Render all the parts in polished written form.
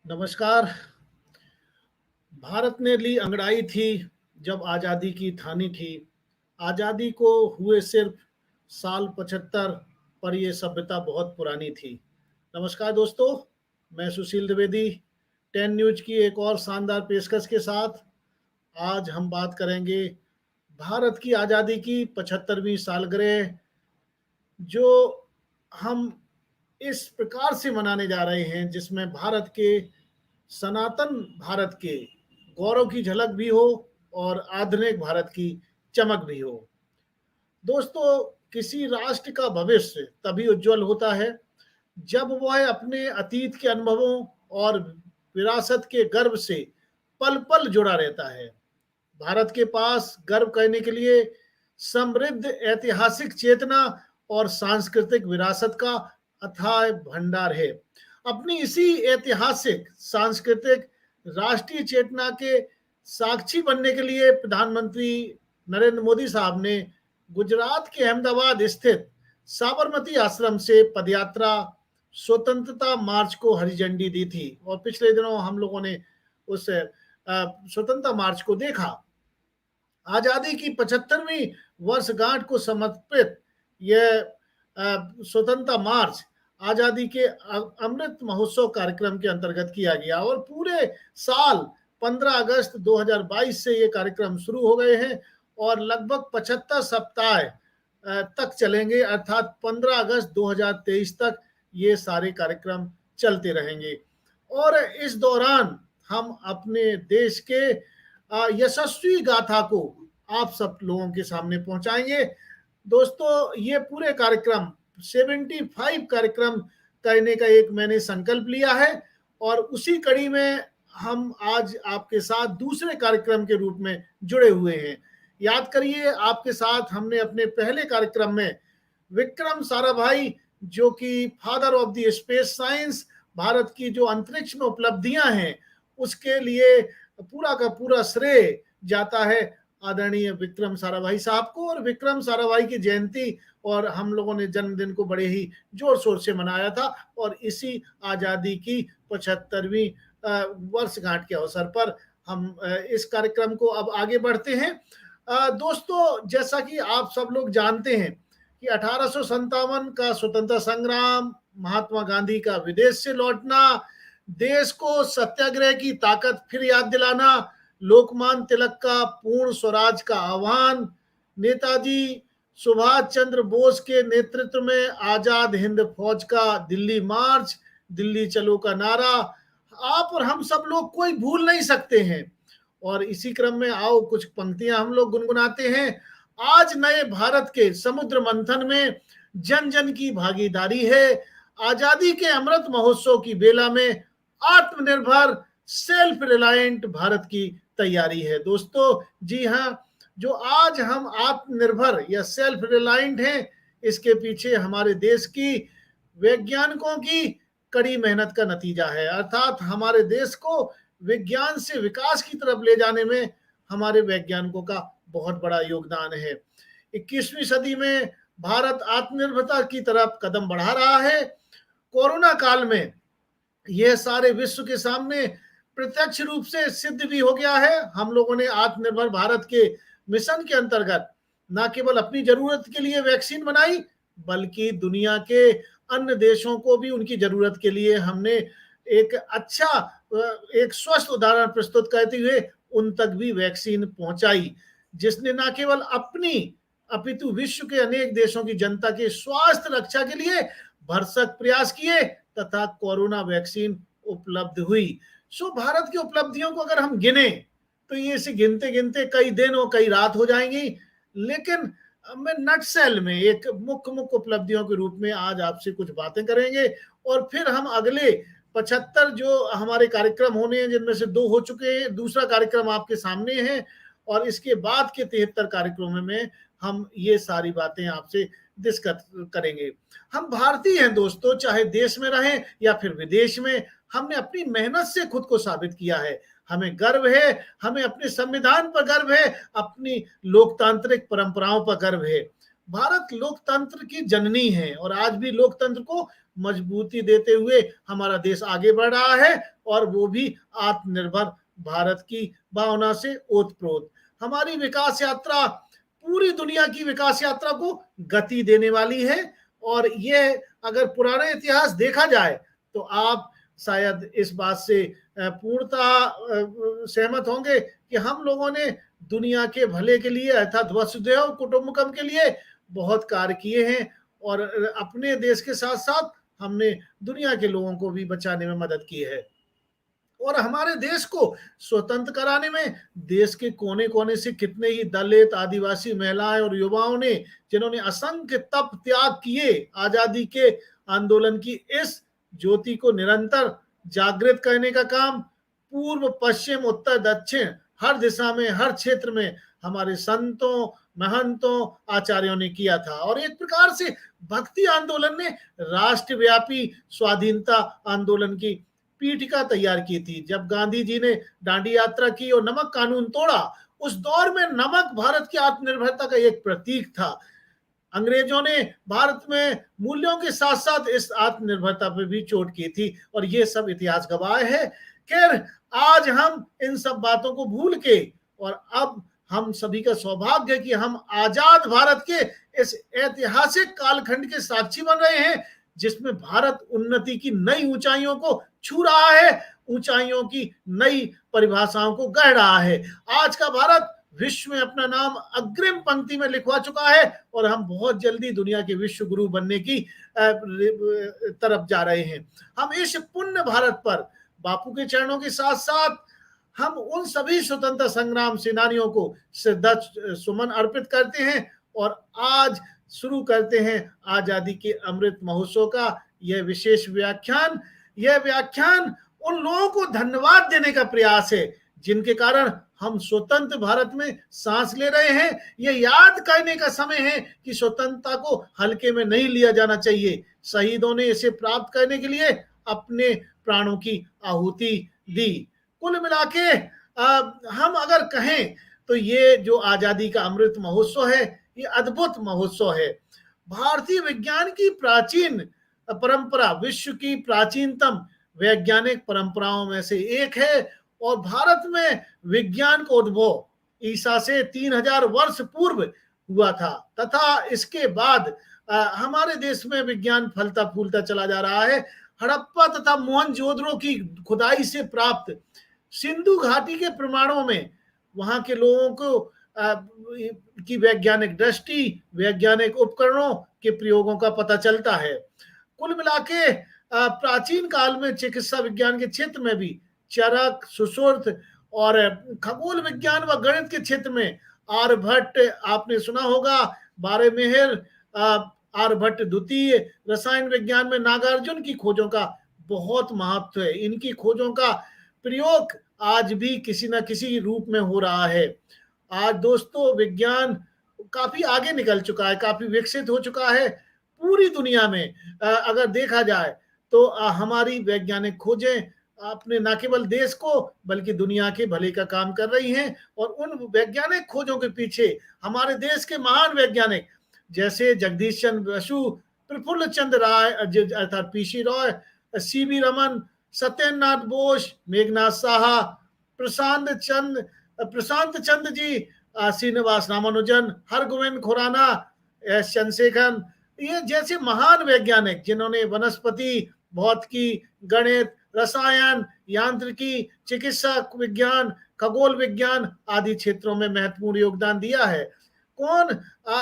नमस्कार। भारत ने ली अंगड़ाई थी जब आज़ादी की ठानी थी। आज़ादी को हुए सिर्फ साल 75, पर यह सभ्यता बहुत पुरानी थी। नमस्कार दोस्तों, मैं सुशील द्विवेदी 10 न्यूज की एक और शानदार पेशकश के साथ आज हम बात करेंगे भारत की आज़ादी की 75वीं सालगिरह, जो हम इस प्रकार से मनाने जा रहे हैं जिसमें भारत के सनातन भारत के गौरव की झलक भी हो और आधुनिक भारत की चमक भी हो। दोस्तों, किसी राष्ट्र का भविष्य तभी उज्जवल होता है जब वह अपने अतीत के अनुभवों और विरासत के गर्व से पल पल जुड़ा रहता है। भारत के पास गर्व करने के लिए समृद्ध ऐतिहासिक चेतना और सांस्कृतिक विरासत का अथाह भंडार है। अपनी इसी ऐतिहासिक, सांस्कृतिक, राष्ट्रीय चेतना के साक्षी बनने के लिए प्रधानमंत्री नरेंद्र मोदी साहब ने गुजरात के अहमदाबाद स्थित साबरमती आश्रम से पदयात्रा स्वतंत्रता मार्च को हरी झंडी दी थी और पिछले दिनों हम लोगों ने उस स्वतंत्रता मार्च को देखा। आजादी की 75वीं वर्षगांठ को समर्पित यह स्वतंत्रता मार्च आजादी के अमृत महोत्सव कार्यक्रम के अंतर्गत किया गया और पूरे साल 15 अगस्त 2022 से ये कार्यक्रम शुरू हो गए हैं और लगभग 75 सप्ताह तक चलेंगे, अर्थात 15 अगस्त 2023 तक ये सारे कार्यक्रम चलते रहेंगे। और इस दौरान हम अपने देश के यशस्वी गाथा को आप सब लोगों के सामने पहुंचाएंगे। दोस्तों, ये पूरे कार्यक्रम 75 कार्यक्रम करने का एक मैंने संकल्प लिया है और उसी कड़ी में हम आज आपके साथ दूसरे कार्यक्रम के रूप में जुड़े हुए हैं। याद करिए, आपके साथ हमने अपने पहले कार्यक्रम में विक्रम साराभाई, जो कि father of the space science, Bharat की जो अंतरिक्ष में उपलब्धियां हैं उसके लिए पूरा का पूरा श्रेय जाता है आदरणीय विक्रम साराभाई साहब को। और विक्रम साराभाई की जयंती और हम लोगों ने जन्मदिन को बड़े ही जोर शोर से मनाया था और इसी आजादी की 75वीं वर्षगांठ के अवसर पर हम इस कार्यक्रम को अब आगे बढ़ते हैं। दोस्तों, जैसा कि आप सब लोग जानते हैं कि 1857 का स्वतंत्रता संग्राम, महात्मा गांधी का विदेश से लौटना, देश को सत्याग्रह की ताकत फिर याद दिलाना, लोकमान्य तिलक का पूर्ण स्वराज का आह्वान, नेताजी सुभाष चंद्र बोस के नेतृत्व में आजाद हिंद फौज का दिल्ली मार्च, दिल्ली चलो का नारा आप और हम सब लोग कोई भूल नहीं सकते हैं। और इसी क्रम में आओ कुछ पंक्तियां हम लोग गुनगुनाते हैं। आज नए भारत के समुद्र मंथन में जन जन की भागीदारी है, आजादी के अमृत महोत्सव की बेला में आत्मनिर्भर सेल्फ रिलायंट भारत की तैयारी है। दोस्तों, जी हाँ, जो आज हम आत्मनिर्भर या सेल्फ रिलायंट हैं, इसके पीछे हमारे देश की वैज्ञानिकों की कड़ी मेहनत का नतीजा है। अर्थात हमारे देश को विज्ञान से विकास की तरफ ले जाने में हमारे वैज्ञानिकों का बहुत बड़ा योगदान है। 21वीं सदी में भारत आत्मनिर्भरता की तरफ कदम बढ़ा रहा है। कोरोना काल में यह सारे विश्व के सामने प्रत्यक्ष रूप से सिद्ध भी हो गया है। हम लोगों ने आत्मनिर्भर भारत के मिशन के अंतर्गत न केवल अपनी जरूरत के लिए वैक्सीन बनाई, बल्कि दुनिया के अन्य देशों को भी उनकी जरूरत के लिए हमने एक एक स्वस्थ उदाहरण प्रस्तुत करते हुए उन तक भी वैक्सीन पहुंचाई, जिसने न केवल अपनी अपितु विश्व के अनेक देशों की जनता के स्वास्थ्य रक्षा के लिए भरसक प्रयास किए तथा कोरोना वैक्सीन उपलब्ध हुई। सो भारत की उपलब्धियों को अगर हम गिने तो ये इसे गिनते गिनते कई दिन और कई रात हो जाएंगी, लेकिन मैं नटसेल में एक मुख्य उपलब्धियों के रूप में आज आपसे कुछ बातें करेंगे और फिर हम अगले 75 जो हमारे कार्यक्रम होने हैं, जिनमें से 2 हो चुके हैं, दूसरा कार्यक्रम आपके सामने है और इसके बाद के 73 कार्यक्रमों में हम ये सारी बातें आपसे डिस्कस करेंगे। हम भारतीय हैं दोस्तों, चाहे देश में रहें या फिर विदेश में, हमने अपनी मेहनत से खुद को साबित किया है। हमें गर्व है, हमें अपने संविधान पर गर्व है, अपनी लोकतांत्रिक परंपराओं पर गर्व है। भारत लोकतंत्र की जननी है और आज भी लोकतंत्र को मजबूती देते हुए हमारा देश आगे बढ़ रहा है, और वो भी आत्मनिर्भर भारत की भावना से ओतप्रोत। हमारी विकास यात्रा पूरी दुनिया की विकास यात्रा को गति देने वाली है। और ये अगर पुराना इतिहास देखा जाए तो आप शायद इस बात से पूर्णतः सहमत होंगे कि हम लोगों ने दुनिया के भले के लिए अर्थात वसुधैव कुटुंबकम के लिए बहुत कार्य किए हैं, और अपने देश के साथ साथ हमने दुनिया के लोगों को भी बचाने में मदद की है। और हमारे देश को स्वतंत्र कराने में देश के कोने कोने से कितने ही दलित, आदिवासी महिलाएं और युवाओं ने, जिन्होंने असंख्य तप त्याग किए, आजादी के आंदोलन की इस ज्योति को निरंतर जागृत करने का काम पूर्व, पश्चिम, उत्तर, दक्षिण हर दिशा में, हर क्षेत्र में हमारे संतों, महंतों, आचार्यों ने किया था। और एक प्रकार से भक्ति आंदोलन ने राष्ट्रव्यापी स्वाधीनता आंदोलन की पीठिका तैयार की थी। जब गांधी जी ने दांडी यात्रा की और नमक कानून तोड़ा, उस दौर में नमक भारत की आत्मनिर्भरता का एक प्रतीक था। अंग्रेजों ने भारत में मूल्यों के साथ साथ इस आत्मनिर्भरता पर भी चोट की थी, और ये सब इतिहास गवाह है। खैर, आज हम इन सब बातों को भूल के, और अब हम सभी का सौभाग्य है कि हम आजाद भारत के इस ऐतिहासिक कालखंड के साक्षी बन रहे हैं, जिसमें भारत उन्नति की नई ऊंचाइयों को छू रहा है, ऊंचाइयों की नई परिभाषाओं को गढ़ रहा है। आज का भारत विश्व में अपना नाम अग्रिम पंक्ति में लिखवा चुका है, और हम बहुत जल्दी दुनिया के विश्व गुरु बनने की तरफ जा रहे हैं। हम इस पुण्य भारत पर बापू के चरणों के साथ साथ हम उन सभी स्वतंत्रता संग्राम सेनानियों को श्रद्धा सुमन अर्पित करते हैं, और आज शुरू करते हैं आजादी के अमृत महोत्सव का यह विशेष व्याख्यान। यह व्याख्यान उन लोगों को धन्यवाद देने का प्रयास है जिनके कारण हम स्वतंत्र भारत में सांस ले रहे हैं। यह याद करने का समय है कि स्वतंत्रता को हल्के में नहीं लिया जाना चाहिए। शहीदों ने इसे प्राप्त करने के लिए अपने प्राणों की आहुति दी। कुल मिला के हम अगर कहें तो ये जो आजादी का अमृत महोत्सव है, ये अद्भुत महोत्सव है। भारतीय विज्ञान की प्राचीन परंपरा विश्व की प्राचीनतम वैज्ञानिक परंपराओं में से एक है, और भारत में विज्ञान का उद्भव ईसा से 3000 वर्ष पूर्व हुआ था, तथा इसके बाद हमारे देश में विज्ञान फलता फूलता चला जा रहा है। हड़प्पा तथा मोहनजोदड़ो की खुदाई से प्राप्त सिंधु घाटी के प्रमाणों में वहां के लोगों को की वैज्ञानिक दृष्टि, वैज्ञानिक उपकरणों के प्रयोगों का पता चलता है। कुल मिला के प्राचीन काल में चिकित्सा विज्ञान के क्षेत्र में भी चरक, सुश्रुत और खगोल विज्ञान व गणित के क्षेत्र में आर्यभट्ट, आपने सुना होगा, बारहमेहर आर्यभट्ट द्वितीय, रसायन विज्ञान में नागार्जुन की खोजों का बहुत महत्व है। इनकी खोजों का प्रयोग आज भी किसी न किसी रूप में हो रहा है। आज दोस्तों विज्ञान काफी आगे निकल चुका है, काफी विकसित हो चुका है। पूरी दुनिया में अगर देखा जाए तो हमारी वैज्ञानिक खोजें अपने न केवल देश को बल्कि दुनिया के भले का काम कर रही हैं, और उन वैज्ञानिक खोजों के पीछे हमारे देश के महान वैज्ञानिक जैसे जगदीश चंद्र बसु, प्रफुल्ल चंद्र राय अर्थात पीसी रॉय, सीवी रमन, सत्येंद्र नाथ बोस, मेघनाथ साहा, प्रशांत चंद्र जी, श्रीनिवास रामानुजन, हरगोविंद खुराना, एस चंद्रशेखर, ये जैसे महान वैज्ञानिक जिन्होंने वनस्पति, भौतिकी, गणित, रसायन, यांत्रिकी, चिकित्सा विज्ञान, खगोल विज्ञान आदि क्षेत्रों में महत्वपूर्ण योगदान दिया है। कौन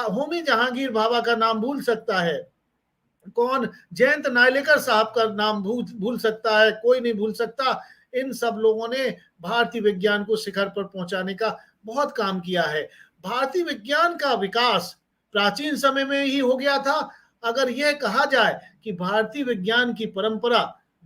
होमी जहांगीर भाभा का नाम भूल सकता है? कौन जयंत नार्लिकर साहब का नाम भूल सकता है? कोई नहीं भूल सकता। इन सब लोगों ने भारतीय विज्ञान को शिखर पर पहुंचाने का बहुत काम किया है। भारतीय विज्ञान का विकास प्राचीन समय में ही हो गया था। अगर यह कहा जाए कि भारतीय विज्ञान की परंपरा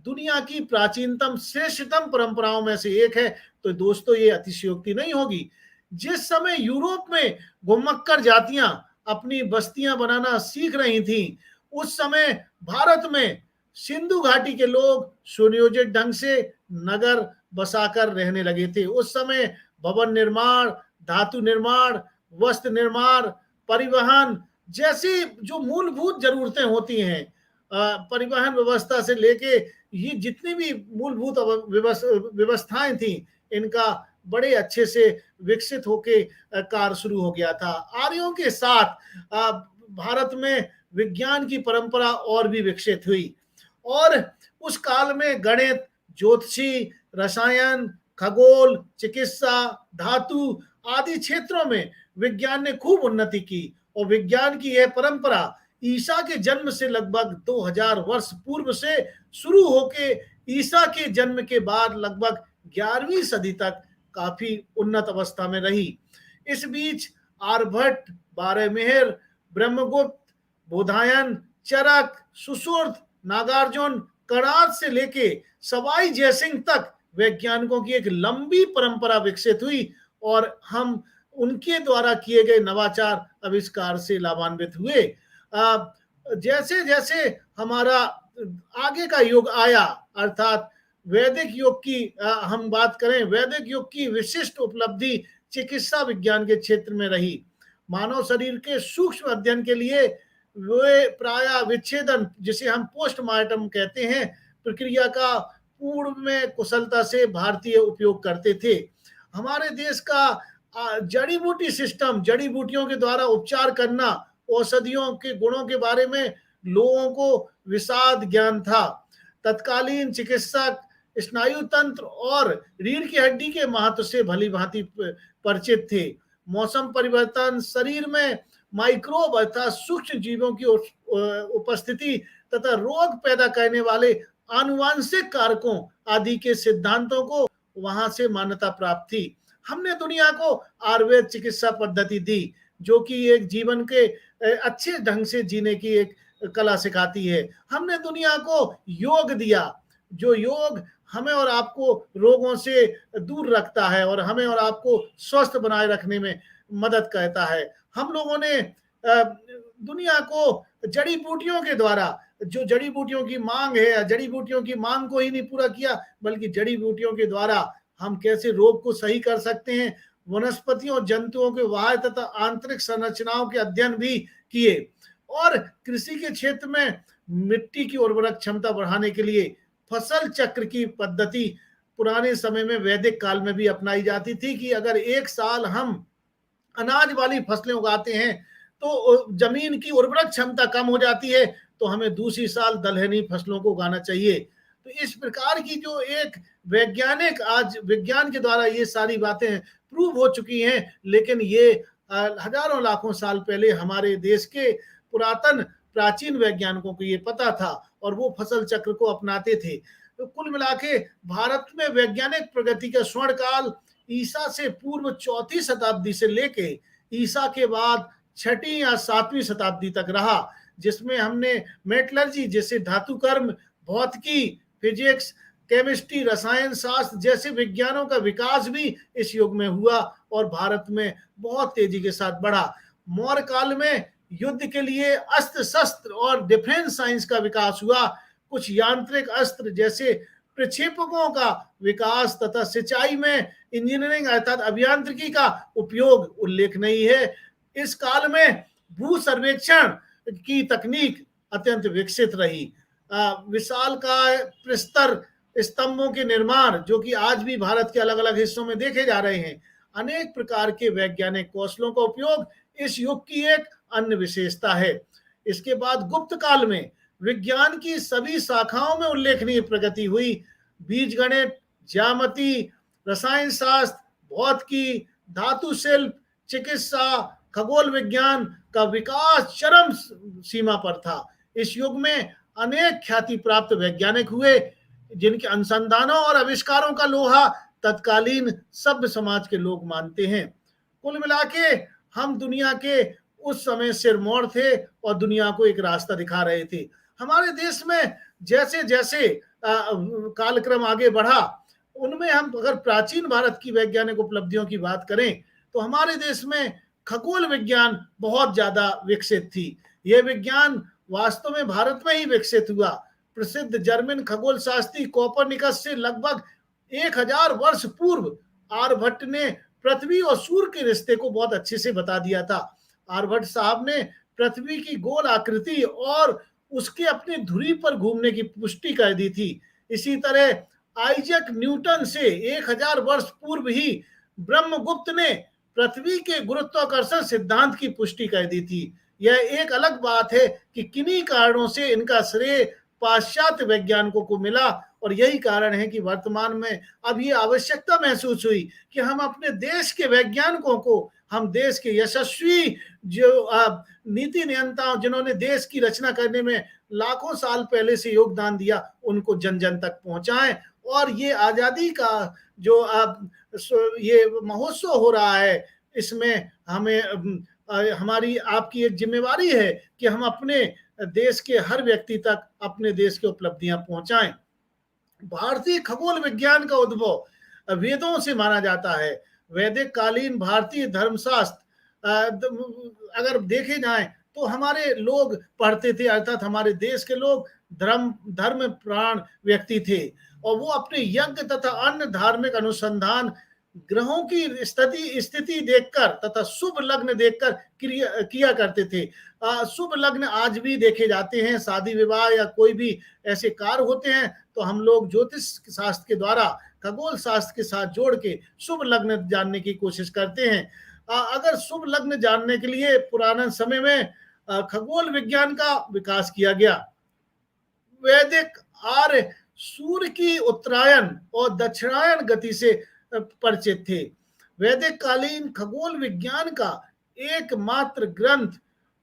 दुनिया की प्राचीनतम श्रेष्ठतम परंपराओं में से एक है, तो दोस्तों ये अतिशयोक्ति नहीं होगी। जिस समय यूरोप में घुमक्कर जातियां अपनी बस्तियां बनाना सीख रही थीं, उस समय भारत में सिंधु घाटी के लोग सुनियोजित ढंग से नगर बसाकर रहने लगे थे। उस समय भवन निर्माण, धातु निर्माण, वस्त्र निर्माण, परिवहन जैसी जो मूलभूत जरूरतें होती हैं परिवहन व्यवस्था से लेके ये जितनी भी मूलभूत व्यवस्थाएं थी, इनका बड़े अच्छे से विकसित होके कार्य शुरू हो गया था। आर्यों के साथ भारत में विज्ञान की परंपरा और भी विकसित हुई और उस काल में गणित, ज्योतिषी, रसायन, खगोल, चिकित्सा, धातु आदि क्षेत्रों में विज्ञान ने खूब उन्नति की और विज्ञान की यह परंपरा ईसा के जन्म से लगभग 2000 वर्ष पूर्व से शुरू होके ईसा के जन्म के बाद लगभग 11वीं सदी तक काफी उन्नत अवस्था में रही। इस बीच आर्यभट्ट, बारहमेहर, ब्रह्मगुप्त, बोधायन, चरक, सुश्रुत, नागार्जुन, कणाद से लेके सवाई जयसिंह तक वैज्ञानिकों की एक लंबी परंपरा विकसित हुई और हम उनके द्वारा किए गए नवाचार आविष्कार से लाभान्वित हुए। जैसे जैसे हमारा आगे का युग आया, अर्थात वैदिक युग की हम बात करें, वैदिक युग की विशिष्ट उपलब्धि चिकित्सा विज्ञान के क्षेत्र में रही। मानव शरीर के सूक्ष्म अध्ययन के लिए वे प्राय विच्छेदन, जिसे हम पोस्टमार्टम कहते हैं, प्रक्रिया का पूर्व में कुशलता से भारतीय उपयोग करते थे। हमारे देश का जड़ी बूटी सिस्टम, जड़ी बूटियों के द्वारा उपचार करना, औषधियों के गुणों के बारे में लोगों को विशद ज्ञान था। तत्कालीन चिकित्सक स्नायु तंत्र और रीढ़ की हड्डी के महत्व से भली भांति परिचित थे। मौसम परिवर्तन, शरीर में माइक्रोब अर्थात सूक्ष्म जीवों की उपस्थिति तथा रोग पैदा करने वाले आनुवांशिक कारकों आदि के सिद्धांतों को वहां से मान्यता प्राप्त थी। हमने दुनिया को आयुर्वेद चिकित्सा पद्धति दी, जो कि एक जीवन के अच्छे ढंग से जीने की एक कला सिखाती है। हमने दुनिया को योग दिया, जो योग हमें और आपको रोगों से दूर रखता है और हमें और आपको स्वस्थ बनाए रखने में मदद करता है। हम लोगों ने दुनिया को जड़ी बूटियों के द्वारा, जो जड़ी बूटियों की मांग है, जड़ी बूटियों की मांग को ही नहीं पूरा किया, बल्कि जड़ी बूटियों के द्वारा हम कैसे रोग को सही कर सकते हैं, वनस्पतियों, जंतुओं के बाह्य तथा आंतरिक संरचनाओं के अध्ययन भी किए। और कृषि के क्षेत्र में मिट्टी की उर्वरक क्षमता बढ़ाने के लिए फसल चक्र की पद्धति पुराने समय में वैदिक काल में भी अपनाई जाती थी कि अगर एक साल हम अनाज वाली फसलें उगाते हैं तो जमीन की उर्वरक क्षमता कम हो जाती है, तो हमें दूसरी साल दलहनी फसलों को उगाना चाहिए। तो इस प्रकार की जो एक वैज्ञानिक, आज विज्ञान के द्वारा ये सारी बातें प्रूव हो चुकी हैं, लेकिन ये हजारों लाखों साल पहले हमारे देश के पुरातन प्राचीन वैज्ञानिकों को ये पता था और वो फसल चक्र को अपनाते थे। तो कुल मिला के भारत में वैज्ञानिक प्रगति का स्वर्ण काल ईसा से पूर्व 4वीं शताब्दी से लेके ईसा के बाद 6वीं या 7वीं शताब्दी तक रहा, जिसमें हमने मेटलर्जी जैसे धातु कर्म, भौतिकी, फिजिक्स, केमिस्ट्री, रसायन शास्त्र जैसे विज्ञानों का विकास भी इस युग में हुआ और भारत में बहुत तेजी के साथ बढ़ा। मौर्य काल में युद्ध के लिए अस्त्र शस्त्र और डिफेंस साइंस का विकास हुआ। कुछ यांत्रिक अस्त्र जैसे प्रक्षेपकों का विकास तथा सिंचाई में इंजीनियरिंग अर्थात अभियांत्रिकी का उपयोग उल्लेखनीय है। इस काल में भू सर्वेक्षण की तकनीक अत्यंत विकसित रही। विशालकाय प्रस्तर स्तंभों के निर्माण, जो कि आज भी भारत के अलग अलग हिस्सों में देखे जा रहे हैं, अनेक प्रकार के वैज्ञानिक कौशलों का उपयोग इस युग की एक अन्य विशेषता है। इसके बाद गुप्त काल में विज्ञान की सभी शाखाओं में उल्लेखनीय प्रगति हुई। बीज गणित, ज्यामिति, रसायन शास्त्र, भौतिकी, धातु शिल्प, चिकित्सा, खगोल विज्ञान का विकास चरम सीमा पर था। इस युग में अनेक ख्याति प्राप्त वैज्ञानिक हुए, जिनके अनुसंधानों और आविष्कारों का लोहा तत्कालीन सभ्य समाज के लोग मानते हैं। कुल मिला के हम दुनिया के उस समय सिरमौर थे और दुनिया को एक रास्ता दिखा रहे थे। हमारे देश में जैसे जैसे कालक्रम आगे बढ़ा, उनमें हम अगर प्राचीन भारत की वैज्ञानिक उपलब्धियों की बात करें तो हमारे देश में खगोल विज्ञान बहुत ज्यादा विकसित थी। यह विज्ञान वास्तव में भारत में ही विकसित हुआ। प्रसिद्ध जर्मन खगोल शास्त्री कोपरनिकस से लगभग 1000 वर्ष पूर्व आर्यभट्ट ने पृथ्वी और सूर्य के रिश्ते को बहुत अच्छे से बता दिया था। आर्यभट्ट साहब ने पृथ्वी की गोल आकृति और उसके अपनी धुरी पर घूमने की पुष्टि कर दी थी। इसी तरह आइजैक न्यूटन से 1000 वर्ष पूर्व ही ब्रह्मगुप्त ने पृथ्वी के गुरुत्वाकर्षण सिद्धांत की पुष्टि कर दी थी। यह एक अलग बात है कि किन्हीं कारणों से इनका श्रेय पाश्चात्य वैज्ञानिकों को मिला, और यही कारण है कि वर्तमान में अब ये आवश्यकता महसूस हुई कि हम अपने देश के वैज्ञानिकों को, हम देश के यशस्वी जो नीति नियंता जिन्होंने देश की रचना करने में लाखों साल पहले से योगदान दिया, उनको जन जन तक पहुंचाएं। और ये आजादी का जो ये महोत्सव हो रहा है, इसमें हमें हमारी आपकी एक जिम्मेवारी है कि हम अपने देश के हर व्यक्ति तक अपने देश की उपलब्धियां पहुंचाएं। भारतीय खगोल विज्ञान का उद्भव वेदों से माना जाता है। वैदिक कालीन भारतीय धर्मशास्त्र अगर देखे जाए तो हमारे लोग पढ़ते थे, अर्थात हमारे देश के लोग धर्म प्राण व्यक्ति थे, और वो अपने यज्ञ तथा अन्य धार्मिक अनुसंधान ग्रहों की स्थिति देखकर तथा शुभ लग्न देखकर किया करते थे। शुभ लग्न आज भी देखे जाते हैं। शादी विवाह या कोई भी ऐसे कार्य होते हैं तो हम लोग ज्योतिष शास्त्र के द्वारा खगोल शास्त्र के साथ जोड़ के शुभ लग्न जानने की कोशिश करते हैं। अगर शुभ लग्न जानने के लिए पुराने समय में खगोल विज्ञान का विकास किया गया। वैदिक आर्य सूर्य की उत्तरायण और दक्षिणायन गति से परिचित थे। वैदिक कालीन खगोल विज्ञान का एकमात्र ग्रंथ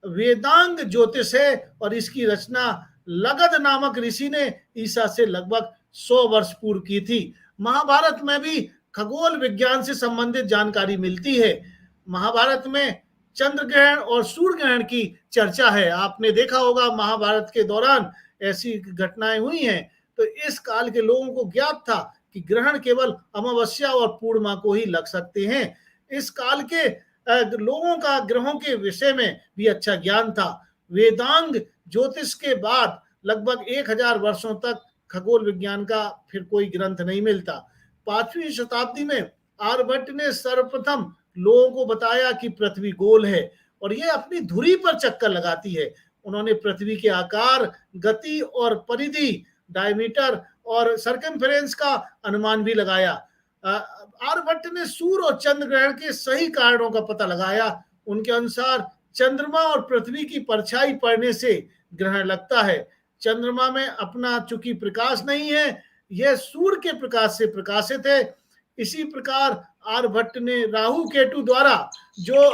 वेदांग ज्योतिष है, और इसकी रचना लगध नामक ऋषि ने ईसा से लगभग 100 वर्ष पूर्व की थी। महाभारत में भी खगोल विज्ञान से संबंधित जानकारी मिलती है। महाभारत में चंद्र ग्रहण और सूर्य ग्रहण की चर्चा है। आपने देखा होगा महाभारत के दौरान ऐसी घटनाएं हुई हैं। तो इस काल के लोगों को ज्ञात था कि ग्रहण केवल अमावस्या और पूर्णिमा को ही लग सकते हैं। इस काल के लोगों का ग्रहों के विषय में भी अच्छा ज्ञान था। वेदांग ज्योतिष के बाद लगभग 1000 वर्षों तक खगोल विज्ञान का फिर कोई ग्रंथ नहीं मिलता। 5वीं शताब्दी में आर्यभट्ट ने सर्वप्रथम लोगों को बताया कि पृथ्वी गोल है और यह अपनी धुरी पर चक्कर लगाती है। उन्होंने पृथ्वी के आकार, गति और परिधि, डायमीटर और सरकमफेरेंस का अनुमान भी लगाया। आर्यभट्ट ने सूर्य और चंद्र ग्रहण के सही कारणों का पता लगाया। उनके अनुसार चंद्रमा और पृथ्वी की परछाई पड़ने से ग्रहण लगता है। चंद्रमा में अपना चूंकि प्रकाश नहीं है, यह सूर्य के प्रकाश से प्रकाशित है। इसी प्रकार आर्यभट्ट ने राहु केतु द्वारा जो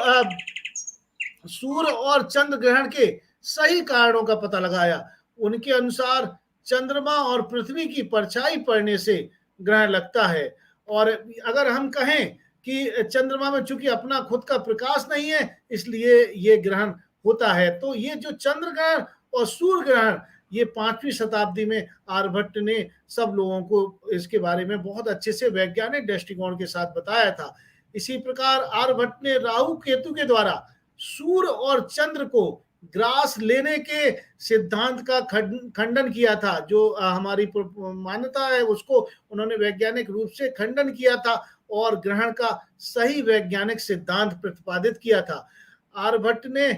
सूर्य और चंद्र ग्रहण के सही कारणों का पता लगाया। उनके अनुसार चंद्रमा और पृथ्वी की परछाई पड़ने से ग्रहण लगता है। और अगर हम कहें कि चंद्रमा में चूंकि अपना खुद का प्रकाश नहीं है, इसलिए ये ग्रहण होता है। तो ये जो चंद्र ग्रहण और सूर्य ग्रहण, ये 5वीं शताब्दी में आर्यभट्ट ने सब लोगों को इसके बारे में बहुत अच्छे से वैज्ञानिक दृष्टिकोण के साथ बताया था। इसी प्रकार आर्यभट्ट ने राहु केतु के द्वारा सूर्य और चंद्र को ग्रास लेने के सिद्धांत का खंडन किया था। जो हमारी मान्यता है उसको उन्होंने वैज्ञानिक रूप से खंडन किया था और ग्रहण का सही वैज्ञानिक सिद्धांत प्रतिपादित किया था। आर्यभट्ट ने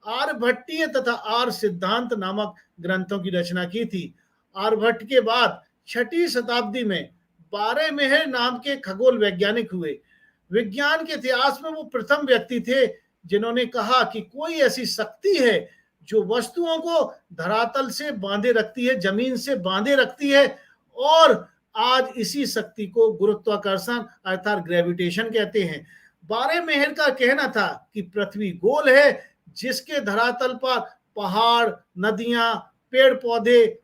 आर्यभट्टीय तथा आर्य सिद्धांत नामक ग्रंथों की रचना की थी। आर्यभट्ट के बाद 6वीं शताब्दी में बारहमेहर नाम के खगोल वैज्ञानिक हुए। विज्ञान के इतिहास में वो प्रथम व्यक्ति थे जिन्होंने कहा कि कोई ऐसी शक्ति है जो वस्तुओं को धरातल से बांधे रखती है, जमीन से बांधे रखती है, और आज इसी शक्ति को गुरुत्वाकर्षण अर्थात ग्रेविटेशन कहते हैं। बारहमेहर का कहना था कि पृथ्वी गोल है जिसके धरातल पर पहाड़, नदियां, पेड़ पौधे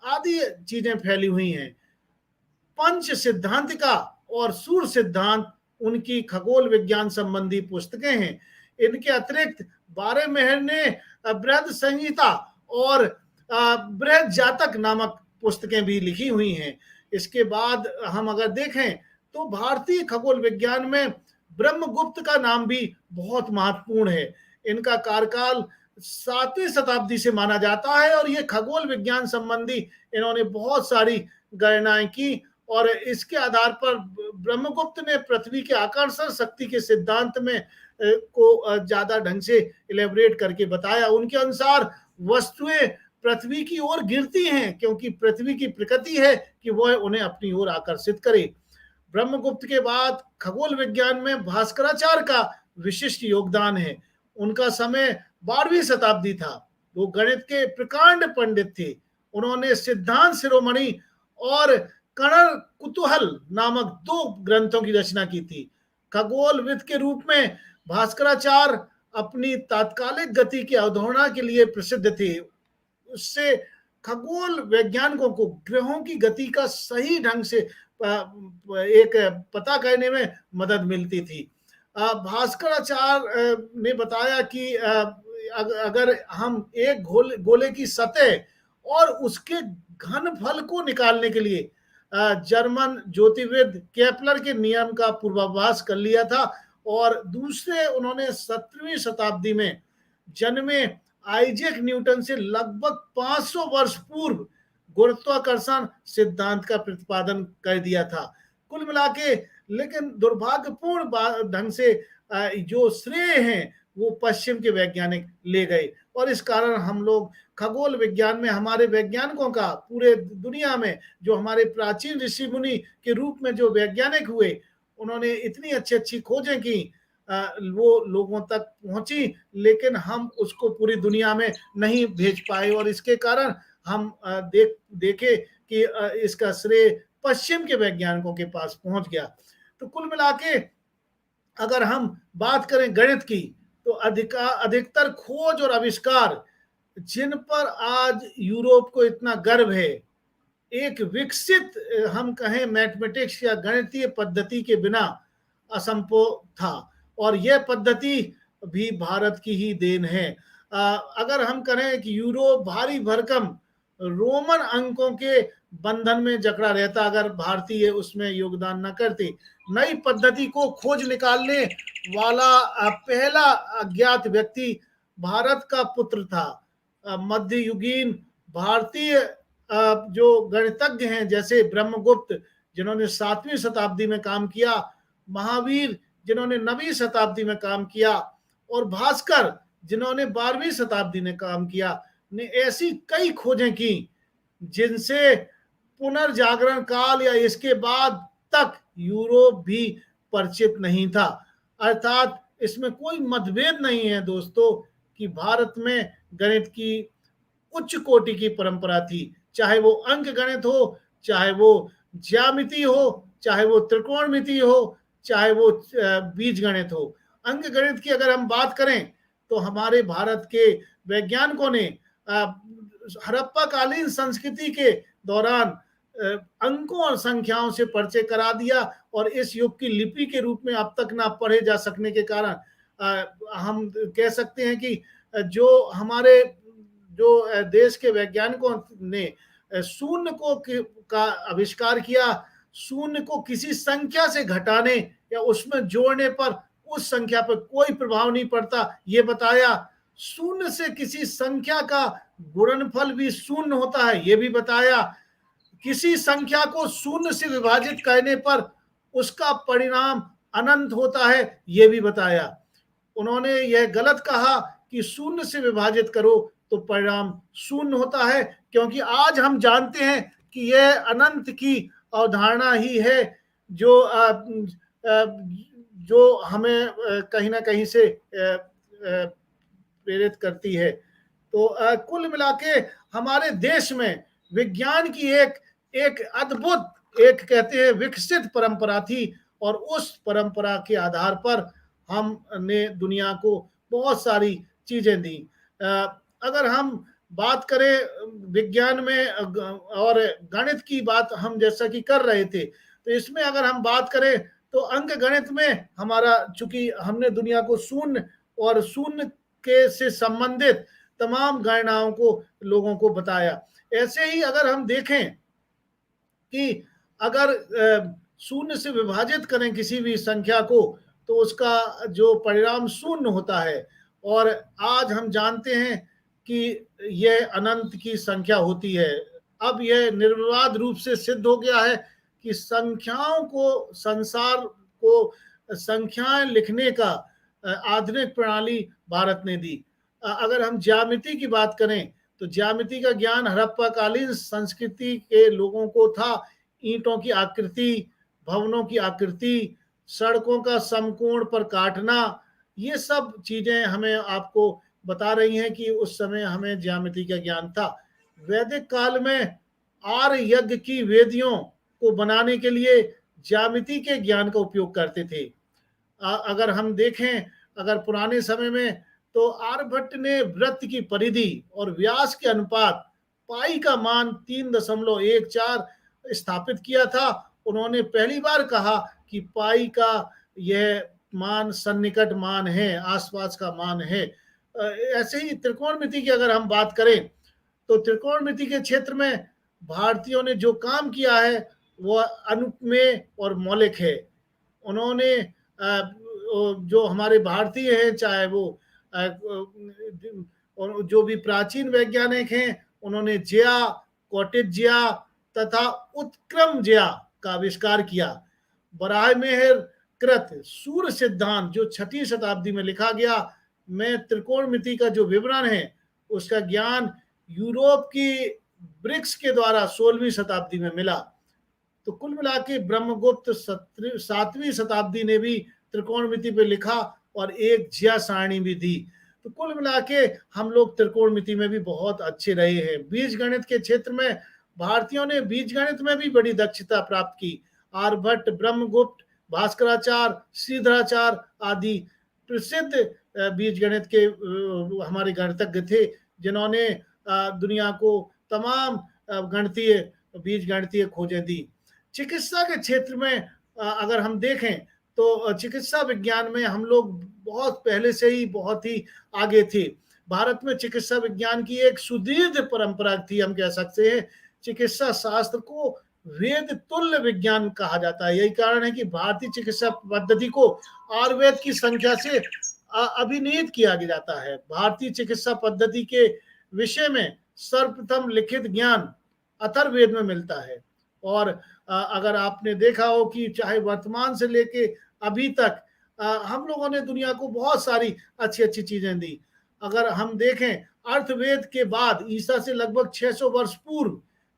आदि चीजें फैली हुई हैं। पंच सिद्धांतिका और सूर्य सिद्धांत उनकी खगोल विज्ञान संबंधी पुस्तकें हैं। इनके अतिरिक्त बारहमेहर ने बृहद संहिता और बृहद जातक नामक पुस्तकें भी लिखी हुई हैं। इसके बाद हम अगर देखें तो भारतीय खगोल विज्ञान में ब्रह्मगुप्त का नाम भी बहुत महत्वपूर्ण है। इनका कार्यकाल 7वीं शताब्दी से माना जाता है और ये खगोल विज्ञान संबंधी इन्होंने बहुत सारी गणनाएं की, और इसके आधार पर ब्रह्मगुप्त ने पृथ्वी के आकर्षण शक्ति के सिद्धांत में को ज्यादा ढंग से इलेबोरेट करके बताया। उनके अनुसार वस्तुएं पृथ्वी की ओर गिरती हैं, क्योंकि पृथ्वी की प्रकृति है कि वह उन्हें अपनी ओर आकर्षित करे। ब्रह्मगुप्त के बाद खगोल विज्ञान में भास्कराचार्य का विशिष्ट योगदान है। उनका समय 12वीं शताब्दी था। वो गणित के प्रकांड पंडित थे। उन्होंने सिद्धांत शिरोमणि और कणर कुतूहल नामक 2 ग्रंथों की रचना की थी। खगोलविद के रूप में भास्कराचार्य अपनी तात्कालिक गति की अवधारणा के लिए प्रसिद्ध थे। उससे खगोल वैज्ञानिकों को ग्रहों की गति का सही ढंग से एक पता करने में मदद मिलती थी। भास्कराचार्य ने बताया कि अगर हम एक गोले की सतह और उसके घनफल को निकालने के लिए जर्मन ज्योतिर्विद केपलर के नियम का पूर्वाभास कर लिया था, और दूसरे उन्होंने 17वीं शताब्दी में जन्मे आइजैक न्यूटन से लगभग 500 वर्ष पूर्व गुरुत्वाकर्षण सिद्धांत का प्रतिपादन कर दिया था। कुल मिला के लेकिन दुर्भाग्यपूर्ण ढंग से जो श्रेय हैं वो पश्चिम के वैज्ञानिक ले गए, और इस कारण हम लोग खगोल विज्ञान में हमारे वैज्ञानिकों का पूरे दुनिया में जो हमारे प्राचीन ऋषि मुनि के रूप में जो वैज्ञानिक हुए, उन्होंने इतनी अच्छी अच्छी खोजें की, वो लोगों तक पहुंची, लेकिन हम उसको पूरी दुनिया में नहीं भेज पाए, और इसके कारण हम देखे कि इसका श्रेय पश्चिम के वैज्ञानिकों के पास पहुंच गया। तो कुल मिला के अगर हम बात करें गणित की, तो अधिकतर खोज और आविष्कार जिन पर आज यूरोप को इतना गर्व है, एक विकसित हम कहें मैथमेटिक्स या गणितीय पद्धति के बिना असंभव था, और यह पद्धति भी भारत की ही देन है। अगर हम करें कि यूरोप भारी भरकम रोमन अंकों के बंधन में जकड़ा रहता अगर भारतीय उसमें योगदान न करते। नई पद्धति को खोज निकालने वाला पहला अज्ञात व्यक्ति भारत का पुत्र था। मध्ययुगीन भारतीय जो गणितज्ञ हैं, जैसे ब्रह्मगुप्त जिन्होंने 7वीं शताब्दी में काम किया, महावीर जिन्होंने 9वीं शताब्दी में काम किया, और भास्कर जिन्होंने 12वीं शताब्दी में काम किया, ने ऐसी कई खोजें की जिनसे पुनर्जागरण काल या इसके बाद तक यूरोप भी परिचित नहीं था। अर्थात इसमें कोई मतभेद नहीं है दोस्तों कि भारत में गणित की उच्च कोटि की परंपरा थी, चाहे वो अंक गणित हो, चाहे वो ज्यामिति हो, चाहे वो त्रिकोणमिति हो, चाहे वो बीज गणित हो। अंक गणित की अगर हम बात करें तो हमारे भारत के वैज्ञानिकों ने हड़प्पा कालीन संस्कृति के दौरान अंकों और संख्याओं से परिचय करा दिया, और इस युग की लिपि के रूप में अब तक ना पढ़े जा सकने के कारण हम कह सकते हैं कि जो हमारे जो देश के वैज्ञानिकों ने शून्य को का आविष्कार किया, शून्य को किसी संख्या से घटाने या उसमें जोड़ने पर उस संख्या पर कोई प्रभाव नहीं पड़ता, ये बताया। शून्य से किसी संख्या का गुणनफल भी शून्य होता है, ये भी बताया। किसी संख्या को शून्य से विभाजित करने पर उसका परिणाम अनंत होता है, ये भी बताया। उन्होंने यह गलत कहा कि शून्य से विभाजित करो तो परिणाम शून्य होता है, क्योंकि आज हम जानते हैं कि यह अनंत की अवधारणा ही है जो जो हमें कहीं ना कहीं से प्रेरित करती है। तो कुल मिला के हमारे देश में विज्ञान की एक अद्भुत, एक कहते हैं विकसित परंपरा थी, और उस परंपरा के आधार पर हमने दुनिया को बहुत सारी चीजें दी। अगर हम बात करें विज्ञान में और गणित की बात हम जैसा कि कर रहे थे, तो इसमें अगर हम बात करें तो अंक गणित में हमारा, चूंकि हमने दुनिया को शून्य और शून्य के से संबंधित तमाम गणनाओं को लोगों को बताया। ऐसे ही अगर हम देखें कि अगर शून्य से विभाजित करें किसी भी संख्या को तो उसका जो परिणाम शून्य होता है, और आज हम जानते हैं कि यह अनंत की संख्या होती है। अब यह निर्विवाद रूप से सिद्ध हो गया है कि संख्याओं को, संसार को संख्याएं लिखने का आधुनिक प्रणाली भारत ने दी। अगर हम ज्यामिति की बात करें तो ज्यामिति का ज्ञान हड़प्पा कालीन संस्कृति के लोगों को था। ईंटों की आकृति, भवनों की आकृति, सड़कों का समकोण पर काटना, ये सब चीजें हमें आपको बता रही हैं कि उस समय हमें ज्यामिति का ज्ञान था। वैदिक काल में आर्य यज्ञ की वेदियों को बनाने के लिए ज्यामिति के ज्ञान का उपयोग करते थे। अगर हम देखें, अगर पुराने समय में, तो आर्यभट्ट ने वृत्त की परिधि और व्यास के अनुपात, पाई का मान 3.14 स्थापित किया था। उन्होंने पहली बार कहा कि पाई का यह मान सन्निकट मान है, आसपास का मान है। ऐसे ही त्रिकोणमिति की अगर हम बात करें, तो त्रिकोणमिति के क्षेत्र में भारतीयों ने जो काम किया है वह अनुपमेय और मौलिक है। उन्होंने जो हमारे भारतीय हैं, चाहे वो और जो भी प्राचीन वैज्ञानिक हैं, उन्होंने ज्या, कॉटेज ज्या तथा उत्क्रम ज्या का आविष्कार किया। बराहमेहर कृत सूर्य सिद्धांत जो 6वीं शताब्दी में लिखा गया, में त्रिकोणमिति का जो विवरण है उसका ज्ञान यूरोप की ब्रिक्स के द्वारा 16वीं शताब्दी में मिला। तो कुल मिला के ब्रह्मगुप्त 7वीं शताब्दी ने भी त्रिकोणमिति पे लिखा और एक ज्या सारणी भी दी। तो कुल मिला के हम लोग त्रिकोणमिति में भी बहुत अच्छे रहे हैं। बीज गणित के क्षेत्र में भारतीयों ने बीज गणित में भी बड़ी दक्षता प्राप्त की। आर्यभट्ट, ब्रह्मगुप्त, भास्कराचार्य, श्रीधराचार्य आदि प्रसिद्ध बीज गणित के हमारे गणितज्ञ थे, जिन्होंने दुनिया को तमाम गणितीय बीज गणितीय खोजें दी। चिकित्सा के क्षेत्र में अगर हम देखें, तो चिकित्सा विज्ञान में हम लोग बहुत पहले से ही बहुत ही आगे थे। भारत में चिकित्सा विज्ञान की एक सुदीर्घ परंपरा थी, हम कह सकते हैं। चिकित्सा शास्त्र को वेद तुल्य विज्ञान कहा जाता है। यही कारण है कि भारतीय चिकित्सा पद्धति को आयुर्वेद की संख्या से अभिनीत किया जाता है। भारतीय चिकित्सा पद्धति के विषय में सर्वप्रथम लिखित ज्ञान अथर्ववेद में मिलता है। और अगर आपने देखा हो कि चाहे वर्तमान से लेके अभी तक हम लोगों ने दुनिया को बहुत सारी अच्छी अच्छी चीजें दी। अगर हम देखें, अर्थवेद के बाद ईसा से लगभग 600 वर्ष पूर्व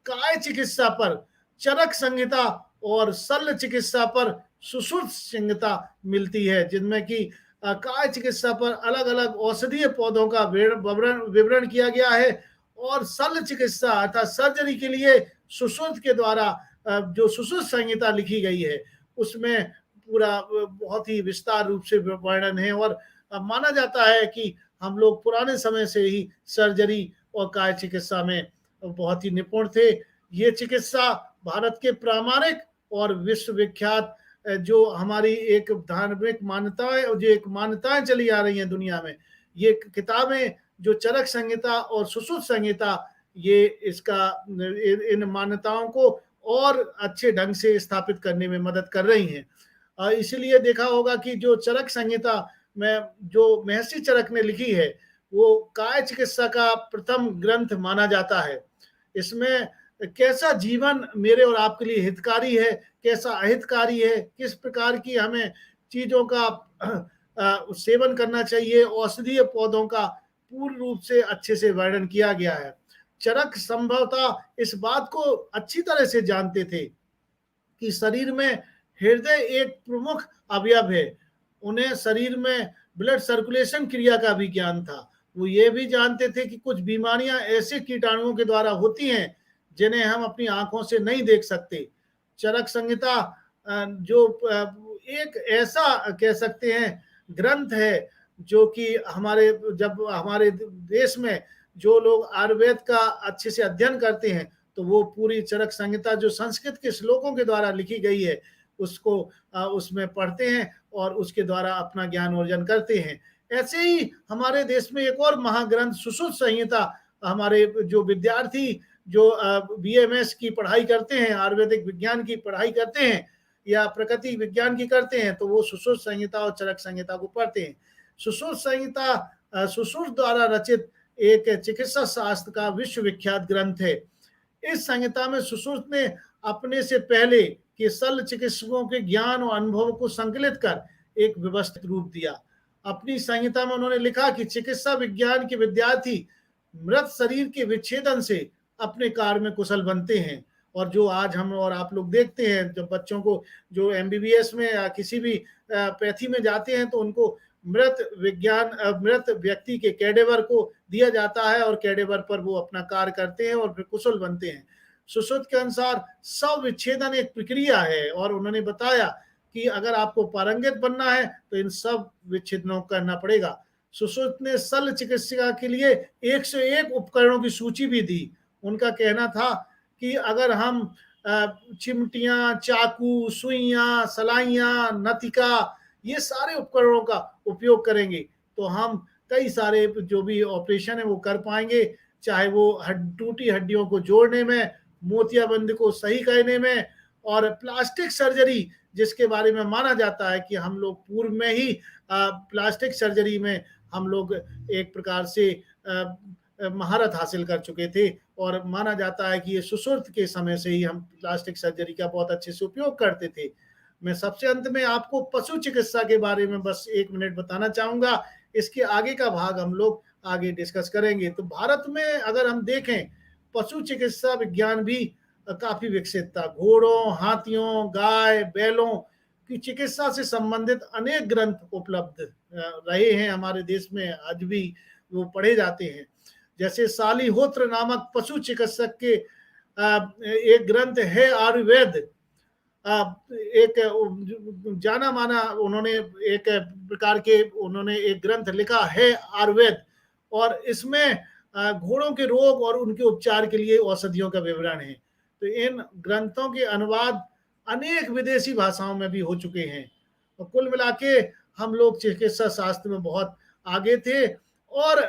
काय चिकित्सा पर चरक संहिता और शल्य चिकित्सा पर सुश्रुत संहिता मिलती है, जिनमें कि काय चिकित्सा पर अलग अलग औषधीय पौधों का विवरण किया गया है, और शल्य चिकित्सा अर्थात सर्जरी के लिए सुश्रुत के द्वारा जो सुश्रुत संहिता लिखी गई है उसमें पूरा बहुत ही विस्तार रूप से वर्णन है। और माना जाता है कि हम लोग पुराने समय से ही सर्जरी और काय चिकित्सा में बहुत ही निपुण थे। ये चिकित्सा भारत के प्रामाणिक और विश्वविख्यात जो हमारी एक धार्मिक मान्यताएं, जो एक मान्यताएं चली आ रही हैं दुनिया में, ये किताबें जो चरक संहिता और सुश्रुत संहिता, ये इसका इन मान्यताओं को और अच्छे ढंग से स्थापित करने में मदद कर रही हैं। इसीलिए देखा होगा कि जो चरक संहिता में जो महर्षि चरक ने लिखी है, वो काय चिकित्सा का प्रथम ग्रंथ माना जाता है। इसमें कैसा जीवन मेरे और आपके लिए हितकारी है, कैसा अहितकारी है, किस प्रकार की हमें चीजों का सेवन करना चाहिए, औषधीय पौधों का पूर्ण रूप से अच्छे से वर्णन किया गया है। चरक संभवतः इस बात को अच्छी तरह से जानते थे कि शरीर में हृदय एक प्रमुख अवयव है। उन्हें शरीर में ब्लड सर्कुलेशन क्रिया का भी ज्ञान था। वो ये भी जानते थे कि कुछ बीमारियां ऐसे कीटाणुओं के द्वारा होती हैं जिन्हें हम अपनी आंखों से नहीं देख सकते। चरक संहिता जो एक ऐसा कह सकते हैं ग्रंथ है जो कि हमारे देश में जो लोग आयुर्वेद का अच्छे से अध्ययन करते हैं, तो वो पूरी चरक संहिता जो संस्कृत के श्लोकों के द्वारा लिखी गई है उसको उसमें पढ़ते हैं और उसके द्वारा अपना ज्ञान अर्जन करते हैं। ऐसे ही हमारे देश में एक और महाग्रंथ सुश्रुत संहिता, हमारे जो विद्यार्थी जो बीएमएस की पढ़ाई करते हैं, आयुर्वेदिक विज्ञान की पढ़ाई करते हैं या प्रकृति विज्ञान की करते हैं, तो वो सुश्रुत संहिता और चरक संहिता को पढ़ते हैं। सुश्रुत संहिता सुश्रुत द्वारा रचित एक चिकित्सा शास्त्र का विश्वविख्यात ग्रंथ है। इस संहिता में सुश्रुत ने अपने से पहले के शल्य चिकित्सकों के ज्ञान और अनुभव को संकलित कर एक व्यवस्थित रूप दिया। अपनी संहिता में उन्होंने लिखा कि चिकित्सा विज्ञान के विद्यार्थी मृत शरीर के विच्छेदन से अपने कार्य में कुशल बनते हैं। और जो आज हम और आप लोग देखते हैं, जब बच्चों को जो एमबीबीएस में या किसी भी पैथी में जाते हैं, तो उनको मृत व्यक्ति के कैडेवर को दिया जाता है और कैडेवर पर वो अपना कार्य करते हैं और फिर कुशल बनते हैं। सुश्रुत के अनुसार शव विच्छेदन एक प्रक्रिया है और उन्होंने बताया कि अगर आपको पारंगत बनना है तो इन सब विच्छेदनों करना पड़ेगा। सुश्रुत ने शल्य चिकित्सा के लिए 101 उपकरणों की सूची भी दी। उनका कहना था कि अगर हम चिमटियां, चाकू, सुइयां, सलाइयां, नतिका, ये सारे उपकरणों का उपयोग करेंगे तो हम कई सारे जो भी ऑपरेशन है वो कर पाएंगे, चाहे वो टूटी हड्डियों को जोड़ने में, मोतियाबंद को सही करने में, और प्लास्टिक सर्जरी जिसके बारे में माना जाता है कि हम लोग पूर्व में ही प्लास्टिक सर्जरी में हम लोग एक प्रकार से महारत हासिल कर चुके थे और माना जाता है कि ये सुश्रुत के समय से ही हम प्लास्टिक सर्जरी का बहुत अच्छे से उपयोग करते थे। मैं सबसे अंत में आपको पशु चिकित्सा के बारे में बस 1 मिनट बताना चाहूंगा। इसके आगे का भाग हम लोग आगे डिस्कस करेंगे। तो भारत में अगर हम देखें, पशु चिकित्सा विज्ञान भी काफी विकसित था। घोड़ों, हाथियों, गाय, बैलों की चिकित्सा से संबंधित अनेक ग्रंथ उपलब्ध रहे हैं हमारे देश में, आज भी वो पढ़े जाते हैं। जैसे शालिहोत्र नामक पशु चिकित्सक के एक ग्रंथ है आयुर्वेद, एक जाना माना उन्होंने एक प्रकार के उन्होंने एक ग्रंथ लिखा है आयुर्वेद, और इसमें घोड़ों के रोग और उनके उपचार के लिए औषधियों का विवरण है। तो इन ग्रंथों के अनुवाद अनेक विदेशी भाषाओं में भी हो चुके हैं। और कुल मिला के हम लोग चिकित्सा शास्त्र में बहुत आगे थे और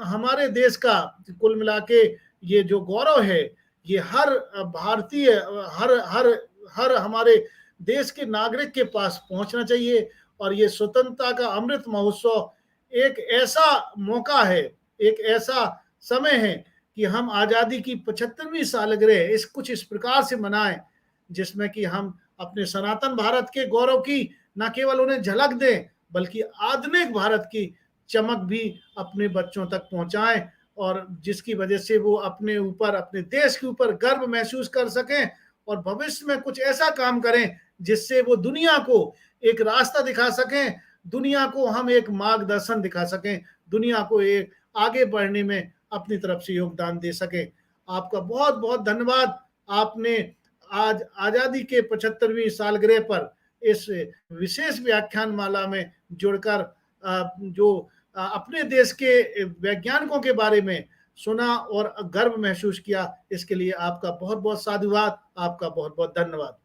हमारे देश का कुल मिला के ये जो गौरव है, ये हर भारतीय, हर हर हर हमारे देश के नागरिक के पास पहुंचना चाहिए। और ये स्वतंत्रता का अमृत महोत्सव एक ऐसा मौका है, एक ऐसा समय है कि हम आजादी की 75वीं सालगिरह इस प्रकार से मनाएं जिसमें कि हम अपने सनातन भारत के गौरव की न केवल उन्हें झलक दें बल्कि आधुनिक भारत की चमक भी अपने बच्चों तक पहुंचाएं, और जिसकी वजह से वो अपने ऊपर, अपने देश के ऊपर गर्व महसूस कर सकें और भविष्य में कुछ ऐसा काम करें जिससे वो दुनिया को एक रास्ता दिखा सकें, दुनिया को हम एक मार्गदर्शन दिखा सकें, दुनिया को एक आगे बढ़ने में अपनी तरफ से योगदान दे सकें। आपका बहुत बहुत धन्यवाद। आपने आज आजादी के 75वीं सालगिरह पर इस विशेष व्याख्यान माला में जुड़कर जो अपने देश के वैज्ञानिकों के बारे में सुना और गर्व महसूस किया, इसके लिए आपका बहुत बहुत साधुवाद, आपका बहुत बहुत धन्यवाद।